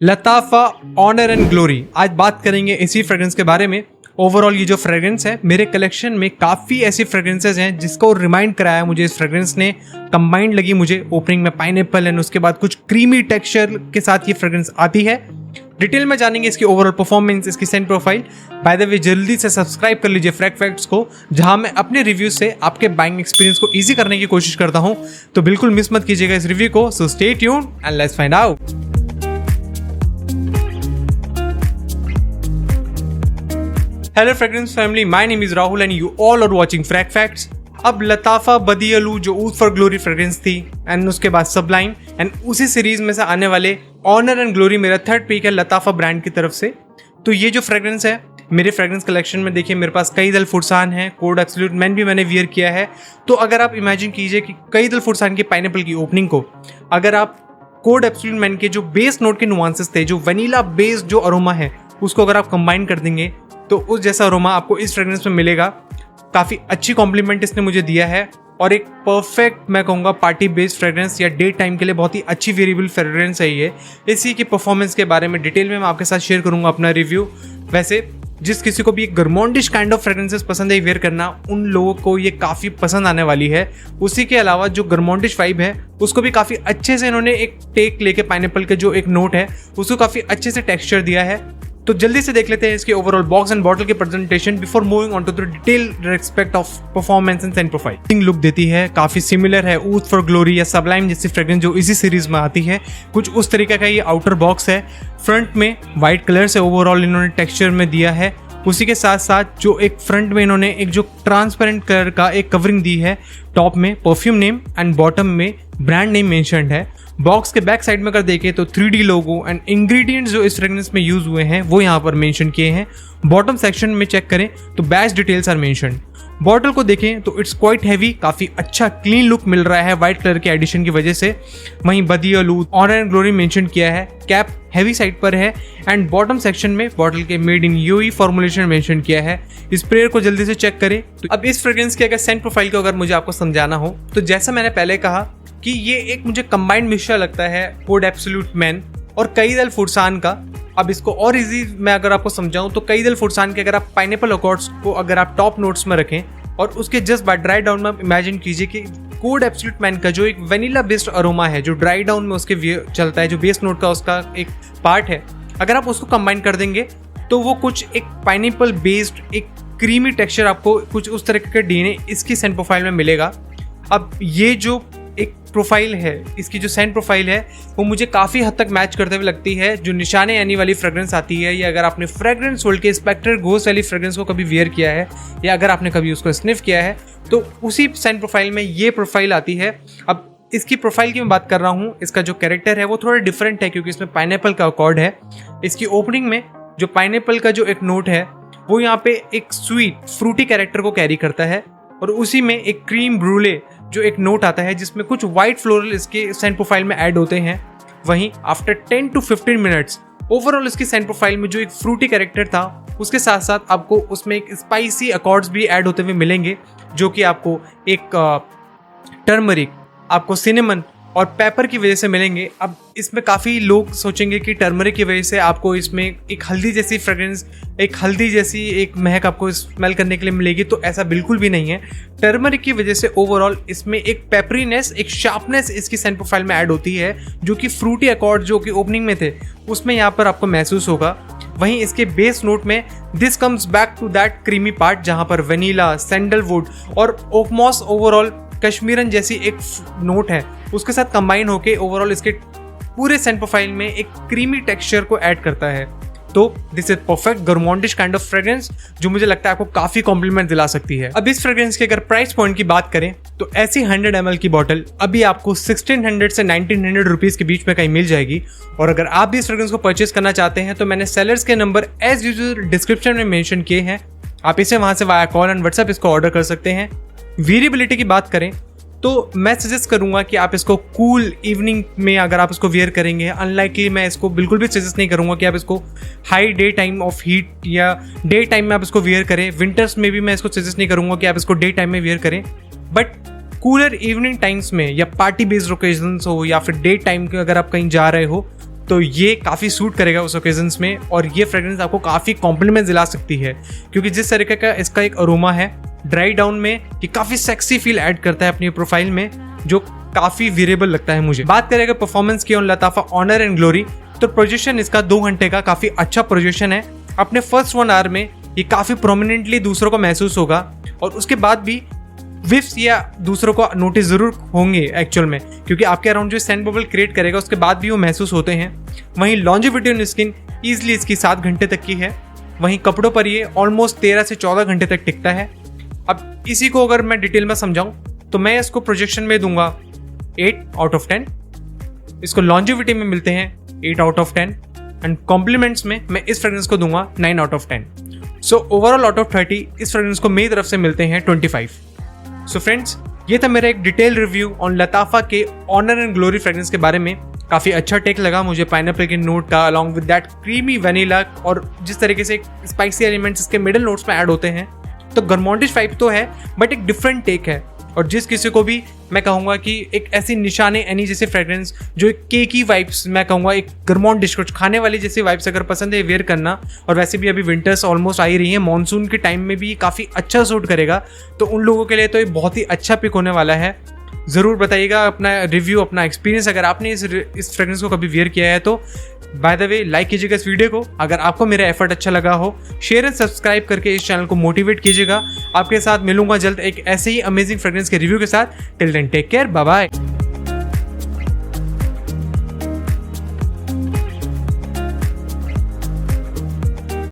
लताफा Honor and glory. आज बात करेंगे इसी फ्रेग्रेंस के बारे में। ओवरऑल ये जो फ्रेग्रेंस है, मेरे कलेक्शन में काफ़ी ऐसी फ्रेग्रेंसेज हैं जिसको रिमाइंड कराया मुझे इस फ्रेग्रेंस ने। कंबाइंड लगी मुझे ओपनिंग में पाइनएप्पल एंड उसके बाद कुछ क्रीमी टेक्सचर के साथ ये फ्रेग्रेंस आती है। डिटेल में जानेंगे इसकी ओवरऑल परफॉर्मेंस, इसकी Saint profile. By the way जल्दी से सब्सक्राइब कर लीजिए फ्रैग फैक्ट्स को, जहां मैं अपने रिव्यू से आपके बाइंग एक्सपीरियंस को इजी करने की कोशिश करता हूं। तो बिल्कुल मिस मत कीजिएगा इस रिव्यू को। So stay tuned and let's find out. Hello fragrance family, my name is Rahul and you all are watching Frag Facts. अब लताफा बदियलू जो ऊद फॉर ग्लोरी फ्रेग्रेंस थी एंड उसके बाद सबलाइम एंड उसी सीरीज में से आने वाले ऑनर एंड ग्लोरी मेरा थर्ड पिक है लताफा ब्रांड की तरफ से। तो ये जो फ्रेग्रेंस है मेरे फ्रेग्रेंस कलेक्शन में, देखिए मेरे पास कई दल फुरसान है, कोड एब्सोल्यूट मैन भी मैंने वियर किया है। तो अगर आप इमेजिन कीजिए कि कई दल फुरसान की पाइनएप्पल की ओपनिंग को अगर आप कोड एब्सोल्यूट मैन के जो बेस नोट के नुआंसेस थे, जो वनीला बेस जो अरोमा है, उसको अगर आप कंबाइन कर देंगे तो उस जैसा अरोमा आपको इस फ्रेग्रेंस में मिलेगा। काफ़ी अच्छी कॉम्प्लीमेंट इसने मुझे दिया है और एक परफेक्ट मैं कहूँगा पार्टी बेस्ड फ्रेग्रेंस या डे टाइम के लिए बहुत ही अच्छी वेरिएबल फ्रेग्रेंस है ये। इसी की परफॉर्मेंस के बारे में डिटेल में मैं आपके साथ शेयर करूँगा अपना रिव्यू। वैसे जिस किसी को भी एक गर्मोंडिश काइंड ऑफ फ्रेग्रेंसेस पसंद है वेयर करना, उन लोगों को ये काफ़ी पसंद आने वाली है। उसी के अलावा जो गर्मोंडिश वाइब है उसको भी काफ़ी अच्छे से इन्होंने एक टेक लेके पाइनएप्पल के जो एक नोट है उसको काफ़ी अच्छे से टेक्सचर दिया है। तो जल्दी से देख लेते हैं इसके ओवरऑल बॉक्स एंड बॉटल के presentation before moving on to the detail respect of performance and scent profile. Look देती है, काफी सिमिलर है ऊद फॉर ग्लोरी या सबलाइम जैसी फ्रेग्रेंस जो इसी सीरीज में आती है। कुछ उस तरीके का ये आउटर बॉक्स है। फ्रंट में व्हाइट कलर से ओवरऑल इन्होंने टेक्सचर में दिया है। उसी के साथ साथ जो एक फ्रंट में इन्होंने एक जो ट्रांसपेरेंट कलर का एक कवरिंग दी है, टॉप में परफ्यूम नेम एंड बॉटम में ब्रांड नेम मेंशन्ड है। बॉक्स के बैक साइड में अगर देखें तो 3D लोगो एंड इंग्रेडिएंट्स जो इस फ्रेग्रेंस में यूज हुए हैं वो यहाँ पर मेंशन किए हैं। बॉटम सेक्शन में चेक करें तो batch details are mentioned. Bottle को देखें तो इट्स क्वाइट हैवी, काफ़ी अच्छा क्लीन लुक मिल रहा है वाइट कलर के एडिशन की वजह से। वहीं बदियलू ऑनर एंड ग्लोरी मेंशन किया है, कैप हैवी साइड पर है एंड बॉटम सेक्शन में बॉटल के made in UAE formulation mention किया है। स्प्रेयर को जल्दी से चेक करें। तो अब इस फ्रेग्रेंस के अगर सेंट प्रोफाइल को अगर मुझे आपको समझाना हो तो जैसा मैंने पहले कहा कि ये एक मुझे कंबाइंड मिक्सचर लगता है कोड एब्सोल्यूट मैन और कई दल फुरसान का। अब इसको और इजी मैं अगर आपको समझाऊं तो कई दल फुरसान के अगर आप पाइनएप्पल अकॉर्ड्स को अगर आप टॉप नोट्स में रखें और उसके जस्ट बाद ड्राई डाउन में इमेजिन कीजिए कि कोड एब्सोल्यूट मैन का जो एक वनीला बेस्ड अरोमा है जो ड्राई डाउन में उसके चलता है, जो बेस नोट का उसका एक पार्ट है, अगर आप उसको कंबाइन कर देंगे तो वो कुछ एक पाइनएप्पल बेस्ड एक क्रीमी टेक्सचर आपको कुछ उस तरह के डीएनए इसकी सेंट प्रोफाइल में मिलेगा। अब ये जो एक प्रोफाइल है, इसकी जो सेंट प्रोफाइल है वो मुझे काफ़ी हद तक मैच करते हुए लगती है जो निशाने यानी वाली फ्रेग्रेंस आती है, या अगर आपने फ्रेग्रेंस वर्ल्ड के स्पेक्टर घोस्ट वाली फ्रेग्रेंस को कभी वेयर किया है या अगर आपने कभी उसको स्निफ किया है तो उसी सेंट प्रोफाइल में ये प्रोफाइल आती है। अब इसकी प्रोफाइल की मैं बात कर रहा हूँ, इसका जो कैरेक्टर है वो थोड़ा डिफरेंट है क्योंकि इसमें पाइनएप्पल का अकॉर्ड है। इसकी ओपनिंग में जो पाइनएप्पल का जो एक नोट है वो यहाँ पे एक स्वीट फ्रूटी कैरेक्टर को कैरी करता है और उसी में एक क्रीम ब्रूले जो एक नोट आता है जिसमें कुछ वाइट फ्लोरल इसके सेंट प्रोफाइल में ऐड होते हैं। वहीं आफ्टर 10 to 15 मिनट्स ओवरऑल इसकी सेंट प्रोफाइल में जो एक फ्रूटी कैरेक्टर था उसके साथ साथ आपको उसमें एक स्पाइसी अकॉर्ड्स भी ऐड होते हुए मिलेंगे, जो कि आपको एक टर्मरिक, आपको सिनेमन और पेपर की वजह से मिलेंगे। अब इसमें काफ़ी लोग सोचेंगे कि टर्मरिक की वजह से आपको इसमें एक हल्दी जैसी फ्रेग्रेंस, एक हल्दी जैसी एक महक आपको स्मेल करने के लिए मिलेगी, तो ऐसा बिल्कुल भी नहीं है। टर्मरिक की वजह से ओवरऑल इसमें एक पेपरीनेस, एक शार्पनेस इसकी सेंट प्रोफाइल में ऐड होती है, जो कि फ्रूटी अकॉर्ड जो कि ओपनिंग में थे उसमें यहाँ पर आपको महसूस होगा। वहीं इसके बेस नोट में this comes back to that creamy part जहाँ पर वनीला, सैंडलवुड और ओकमॉस ओवरऑल कश्मीरन जैसी एक नोट है उसके साथ कंबाइन होके ओवरऑल इसके पूरे सेंट प्रोफाइल में एक क्रीमी टेक्सचर को ऐड करता है। तो this is perfect gourmandish kind of fragrance जो मुझे लगता है आपको काफी कॉम्प्लीमेंट दिला सकती है। अब इस फ्रेग्रेंस के अगर प्राइस पॉइंट की बात करें तो ऐसी 100 ml की बॉटल अभी आपको 1600 से 1900 रुपीज के बीच में कहीं मिल जाएगी। और अगर आप भी इस फ्रेग्रेंस को परचेज करना चाहते हैं तो मैंने सेलर्स के नंबर एज यूजुअल डिस्क्रिप्शन में मेंशन किए हैं, आप इसे वहां से वाया कॉल एंड व्हाट्सएप इसको ऑर्डर कर सकते हैं। वेरिएबिलिटी की बात करें तो मैं सजेस्ट करूंगा कि आप इसको कूल इवनिंग में अगर आप इसको वेयर करेंगे, अनलाइकली मैं इसको बिल्कुल भी सजेस्ट नहीं करूंगा कि आप इसको high day time of heat या डे टाइम में आप इसको वेयर करें। विंटर्स में भी मैं इसको सजेस्ट नहीं करूंगा कि आप इसको डे टाइम में वेयर करें, बट कूलर इवनिंग टाइम्स में या पार्टी बेस्ड ओकेजन्स हो या फिर डे टाइम के अगर आप कहीं जा रहे हो तो ये काफ़ी सूट करेगा उस ओकेजन्स में, और ये फ्रेग्रेंस आपको काफ़ी कॉम्प्लीमेंट दिला सकती है, क्योंकि जिस तरीके का इसका एक अरोमा है ड्राई डाउन में, ये काफ़ी सेक्सी फील ऐड करता है अपनी प्रोफाइल में, जो काफ़ी वेरिएबल लगता है मुझे। बात करेगा परफॉर्मेंस की on Lattafa Honor and Glory, तो प्रोजेक्शन इसका 2 घंटे का काफ़ी अच्छा प्रोजेक्शन है। अपने फर्स्ट 1 आवर में ये काफ़ी प्रोमिनेंटली दूसरों को महसूस होगा, और उसके बाद भी विफ्स या दूसरों को नोटिस ज़रूर होंगे एक्चुअल में, क्योंकि आपके अराउंड जो सेंट बबल क्रिएट करेगा उसके बाद भी वो महसूस होते हैं। वहीं लॉन्जिविटी ऑन स्किन ईजिली इसकी 7 घंटे तक की है। वहीं कपड़ों पर ये ऑलमोस्ट 13 से 14 घंटे तक टिकता है। अब इसी को अगर मैं डिटेल में समझाऊं तो मैं इसको प्रोजेक्शन में दूंगा 8 आउट ऑफ 10, इसको लॉन्जिविटी में मिलते हैं 8 आउट ऑफ 10, एंड कॉम्प्लीमेंट्स में मैं इस फ्रेग्रेंस को दूंगा 9 out of 10। So overall out of 30 इस फ्रेग्रेंस को मेरी तरफ से मिलते हैं 25। सो फ्रेंड्स, ये था मेरा एक डिटेल रिव्यू ऑन लताफा के ऑनर एंड ग्लोरी फ्रेग्रेंस के बारे में। काफ़ी अच्छा टेक लगा मुझे पाइनएप्पल के नोट का, along with that creamy vanilla, और जिस तरीके से स्पाइसी एलिमेंट्स इसके मिडल नोट्स में ऐड होते हैं, तो गरमॉन्डिश वाइब तो है बट एक डिफरेंट टेक है। और जिस किसी को भी मैं कहूँगा कि एक ऐसी निशाने एनी जैसे फ्रेग्रेंस जो एक केकी वाइब्स, मैं कहूँगा एक गरमॉन्ड डिश कुछ खाने वाली जैसी वाइब्स अगर पसंद है वेयर करना, और वैसे भी अभी विंटर्स ऑलमोस्ट आ ही रही है, मानसून के टाइम में भी काफ़ी अच्छा सूट करेगा, तो उन लोगों के लिए तो ये बहुत ही अच्छा पिक होने वाला है। ज़रूर बताइएगा अपना रिव्यू, अपना एक्सपीरियंस, अगर आपने इस फ्रेग्रेंस को कभी वेयर किया है तो। बाय द वे, लाइक कीजिएगा इस वीडियो को, अगर आपको मेरा एफर्ट अच्छा लगा हो। शेयर एंड सब्सक्राइब करके इस चैनल को मोटिवेट कीजिएगा। आपके साथ मिलूंगा जल्द एक ऐसे ही अमेजिंग फ्रेग्रेंस के रिव्यू के साथ। Till then take care, bye bye.